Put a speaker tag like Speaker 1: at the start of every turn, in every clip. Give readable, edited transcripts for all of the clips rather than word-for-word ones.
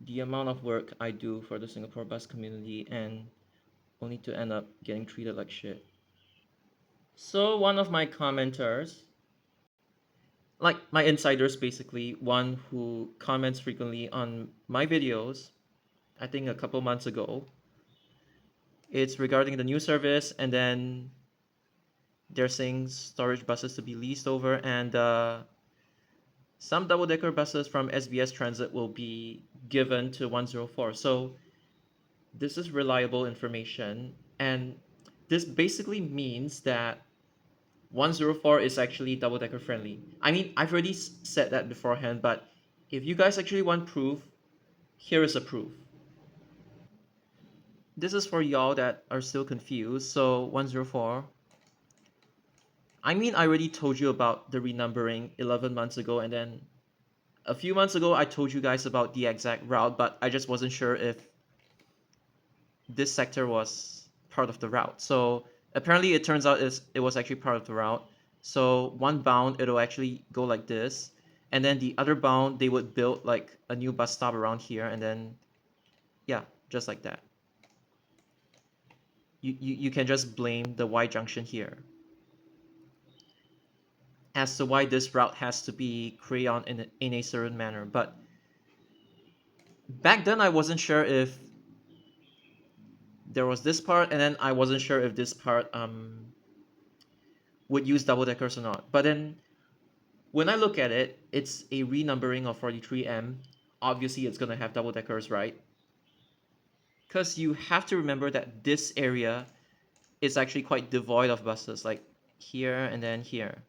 Speaker 1: the amount of work I do for the Singapore bus community and only to end up getting treated like shit. So one of my commenters, like my insiders basically, one who comments frequently on my videos, I think a couple months ago, it's regarding the new service, and then they're saying storage buses to be leased over, and some double-decker buses from SBS Transit will be given to 104. So this is reliable information, and this basically means that 104 is actually double-decker friendly. I mean, I've already said that beforehand, but if you guys actually want proof, here is a proof. This is for y'all that are still confused. So 104. I mean, I already told you about the renumbering 11 months ago, and then a few months ago, I told you guys about the exact route, but I just wasn't sure if this sector was part of the route. So apparently it turns out it was actually part of the route. So one bound, it'll actually go like this. And then the other bound, they would build like a new bus stop around here. And then, yeah, just like that. You can just blame the Y junction here as to why this route has to be crayon in a certain manner. But back then, I wasn't sure if there was this part, and then I wasn't sure if this part would use double deckers or not. But then when I look at it, it's a renumbering of 43M. Obviously, it's gonna have double deckers, right? Because you have to remember that this area is actually quite devoid of buses, like here and then here.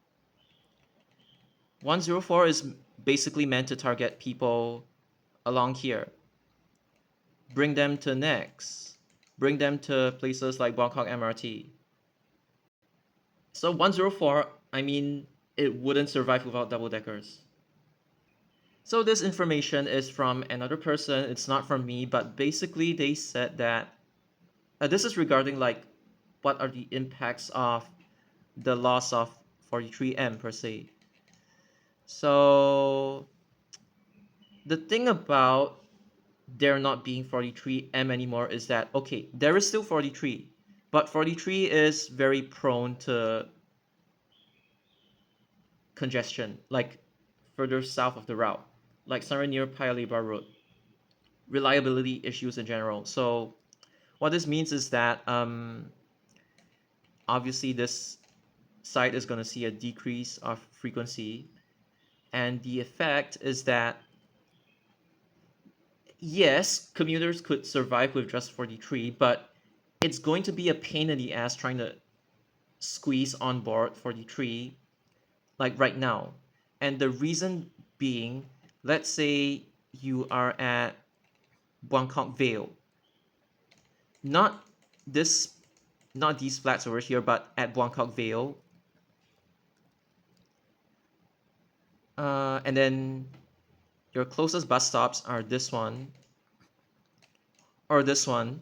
Speaker 1: 104 is basically meant to target people along here. Bring them to NEX. Bring them to places like Bangkok MRT. So 104, I mean, it wouldn't survive without double deckers. So this information is from another person. It's not from me, but basically they said that this is regarding like what are the impacts of the loss of 43M per se. So the thing about there not being 43M anymore is that, okay, there is still 43, but 43 is very prone to congestion, like further south of the route, like somewhere near Paya Lebar Road. Reliability issues in general. So what this means is that obviously this site is going to see a decrease of frequency, and the effect is that yes, commuters could survive with just 43, but it's going to be a pain in the ass trying to squeeze on board 43 like right now. And the reason being, let's say you are at Buangkok Vale, not this not these flats over here, but at Buangkok Vale. And then your closest bus stops are this one or this one.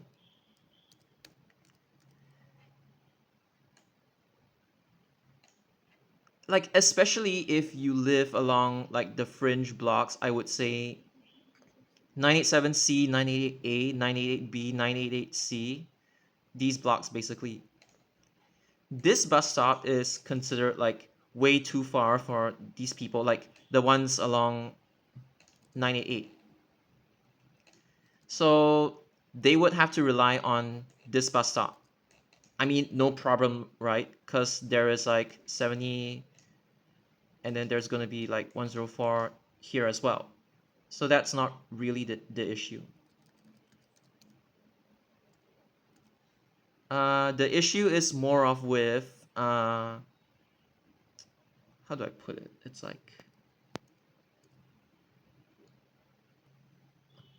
Speaker 1: Like, especially if you live along like the fringe blocks, I would say 987C, 988A, 988B, 988C, these blocks basically. This bus stop is considered like way too far for these people, like the ones along 988. So they would have to rely on this bus stop. I mean, no problem, right? Because there is like 70, and then there's going to be like 104 here as well. So that's not really the issue. The issue is more of with, how do I put it? It's like,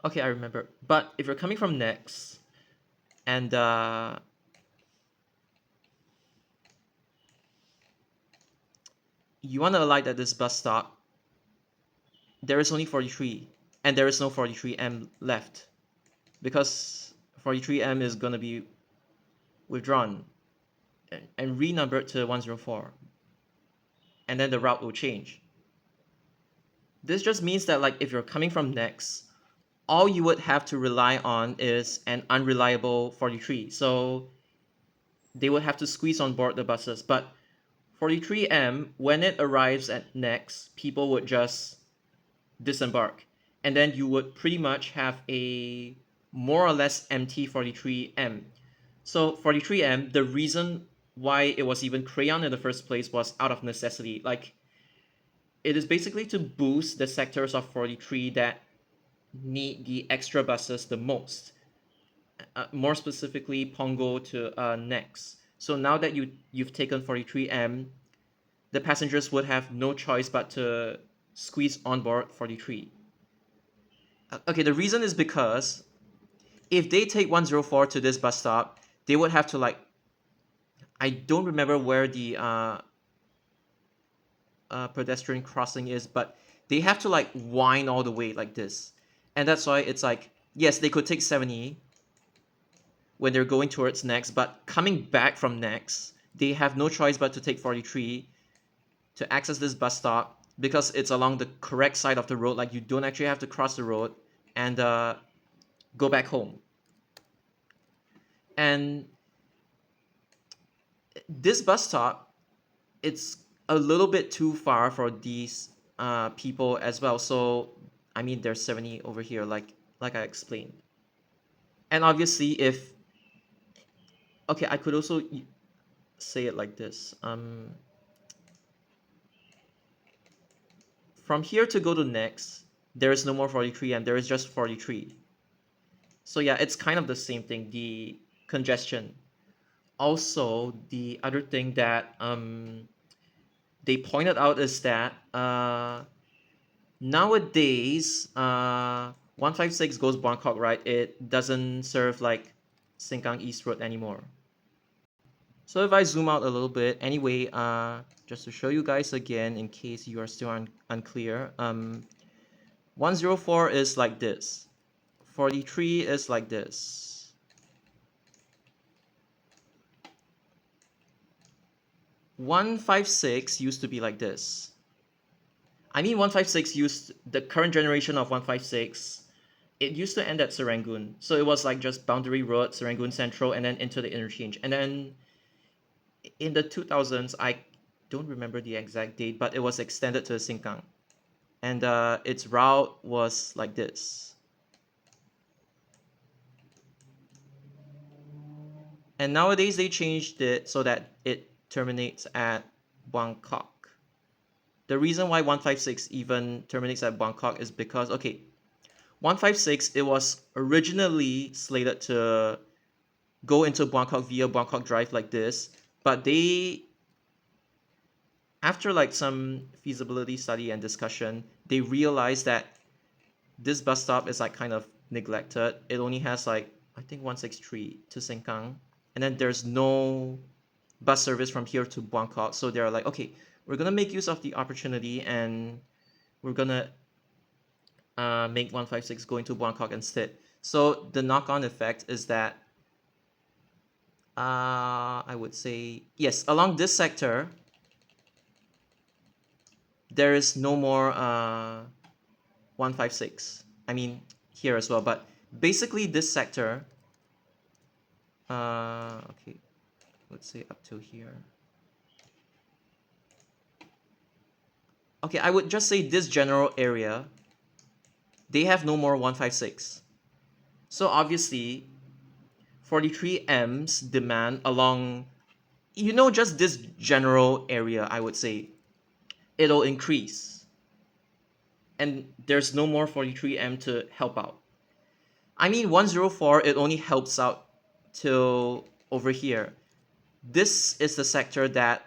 Speaker 1: okay, I remember. But if you're coming from NEX, and you want to alight at this bus stop, there is only 43, and there is no 43M left, because 43M is going to be withdrawn and renumbered to 104, and then the route will change. This just means that like if you're coming from NEX, all you would have to rely on is an unreliable 43. So they would have to squeeze on board the buses. But 43M, when it arrives at next, people would just disembark. And then you would pretty much have a more or less empty 43M. So 43M, the reason why it was even crayon in the first place was out of necessity. Like, it is basically to boost the sectors of 43 that need the extra buses the most. More specifically, Pongo to Nex. So now that you've taken 43M, the passengers would have no choice but to squeeze on board 43. Okay, the reason is because if they take 104 to this bus stop, they would have to, like, I don't remember where the pedestrian crossing is, but they have to like wind all the way like this. And that's why it's like, yes, they could take 70 when they're going towards Nex, but coming back from Nex, they have no choice but to take 43 to access this bus stop because it's along the correct side of the road. Like, you don't actually have to cross the road and go back home. And this bus stop, it's a little bit too far for these people as well. So I mean, there's 70 over here, like I explained. And obviously, if okay, I could also say it like this. From here to go to Nex, there is no more 43 and there is just 43. So yeah, it's kind of the same thing, the congestion. Also, the other thing that they pointed out is that nowadays 156 goes Buangkok, right? It doesn't serve like Sengkang East Road anymore. So if I zoom out a little bit, anyway, just to show you guys again in case you are still unclear, 104 is like this, 43 is like this. "156 used to be like this. I mean, 156 used, the current generation of 156, it used to end at Serangoon. So it was like just Boundary Road, Serangoon Central, and then into the interchange. And then in the 2000s, I don't remember the exact date, but it was extended to Sengkang. And its route was like this. And nowadays they changed it so that it terminates at Buangkok. The reason why 156 even terminates at Buangkok is because, okay, 156, it was originally slated to go into Buangkok via Buangkok Drive like this, but they, after like some feasibility study and discussion, they realized that this bus stop is like kind of neglected. It only has like, I think 163 to Sengkang, and then there's no bus service from here to Buangkok. So they're like, okay, we're gonna make use of the opportunity and we're gonna make 156 go into Buangkok instead. So the knock-on effect is that I would say, yes, along this sector, there is no more 156. I mean, here as well, but basically this sector, okay, let's say up to here. Okay, I would just say this general area, they have no more 156. So obviously, 43M's demand along, just this general area, I would say, it'll increase. And there's no more 43M to help out. I mean, 104, it only helps out till over here. This is the sector that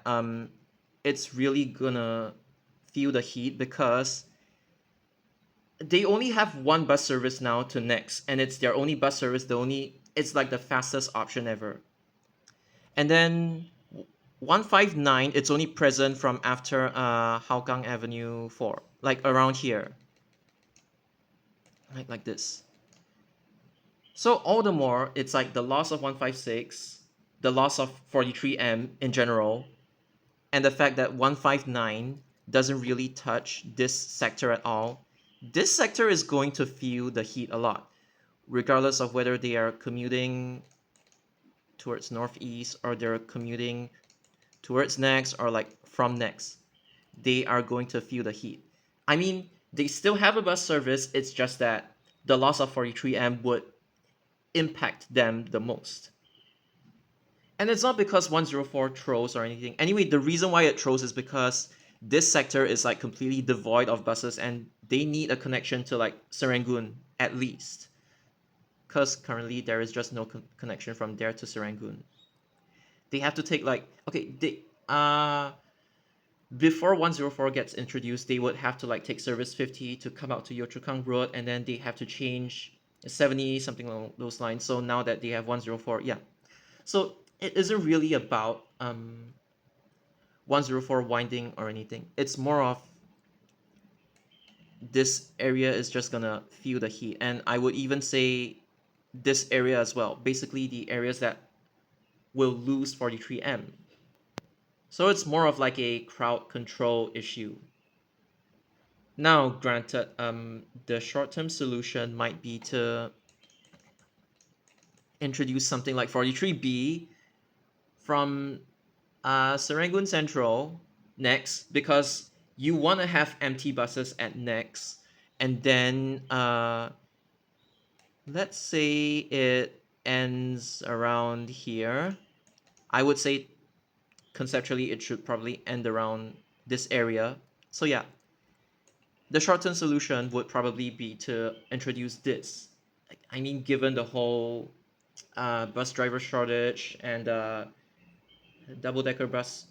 Speaker 1: it's really gonna feel the heat because they only have one bus service now to Nex, and it's their only bus service, it's like the fastest option ever. And then 159, it's only present from after Hougang Avenue 4, like around here. Like this. So all the more, it's like the loss of 156, the loss of 43M in general, and the fact that 159 doesn't really touch this sector at all, this sector is going to feel the heat a lot, regardless of whether they are commuting towards northeast or they're commuting towards next or like from next. They are going to feel the heat. I mean, they still have a bus service, it's just that the loss of 43M would impact them the most. And it's not because 104 throws or anything. Anyway, the reason why it throws is because this sector is like completely devoid of buses and they need a connection to like Serangoon at least. Because currently there is just no connection from there to Serangoon. They have to take like, okay, before 104 gets introduced, they would have to like take service 50 to come out to Yio Chu Kang Road, and then they have to change 70, something along those lines. So now that they have 104, yeah. So it isn't really about 104 winding or anything. It's more of this area is just gonna feel the heat. And I would even say this area as well. Basically the areas that will lose 43M. So it's more of like a crowd control issue. Now, granted, the short-term solution might be to introduce something like 43B from Serangoon Central next, because you want to have empty buses at next, and then let's say it ends around here. I would say conceptually it should probably end around this area. So yeah, the short-term solution would probably be to introduce this. I mean, given the whole bus driver shortage and double-decker bus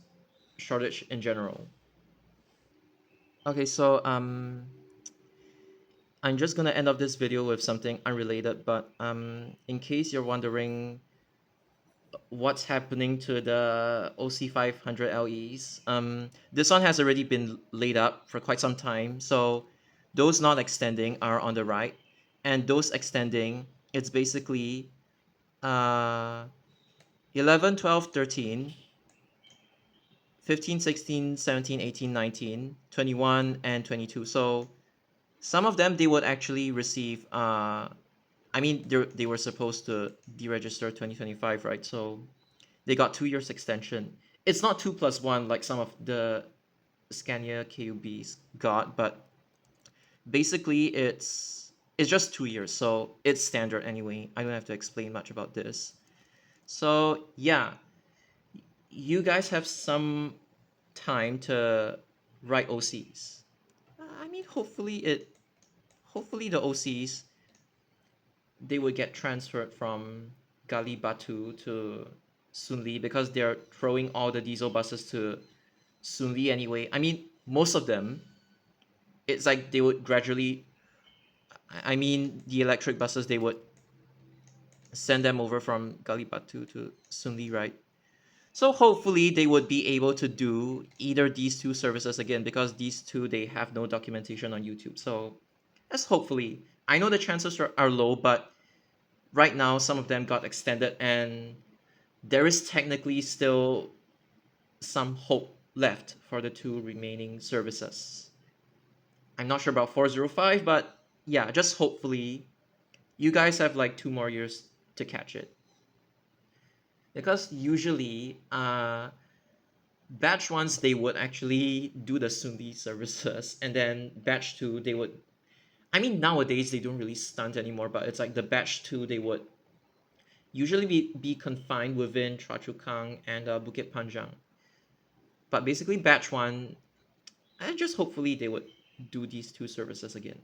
Speaker 1: shortage in general. Okay, so I'm just gonna end up this video with something unrelated, but in case you're wondering what's happening to the OC500LEs, this one has already been laid up for quite some time. So those not extending are on the right, and those extending, it's basically 11, 12, 13, 15, 16, 17, 18, 19, 21, and 22. So some of them, they would actually receive, I mean, they were supposed to deregister 2025, right? So they got 2 years extension. It's not 2+1 like some of the Scania KUBs got, but basically it's just 2 years. So it's standard anyway. I don't have to explain much about this. So yeah, you guys have some time to write OCs. I mean, hopefully the OCs, they would get transferred from Gali Batu to Sunli, because they're throwing all the diesel buses to Sunli anyway. I mean, most of them, it's like they would gradually, I mean, the electric buses, they would send them over from Gali Batu to Sunli, right? So hopefully they would be able to do either these two services again, because these two, they have no documentation on YouTube. So that's hopefully. I know the chances are low, but right now some of them got extended and there is technically still some hope left for the two remaining services. I'm not sure about 405, but yeah, just hopefully you guys have like 2 more years to catch it. Because usually batch ones, they would actually do the Sunli services, and then batch two, they would, I mean, nowadays they don't really stunt anymore, but it's like the batch two, they would usually be confined within Chua Chu Kang and Bukit Panjang. But basically batch one, and just hopefully they would do these two services again.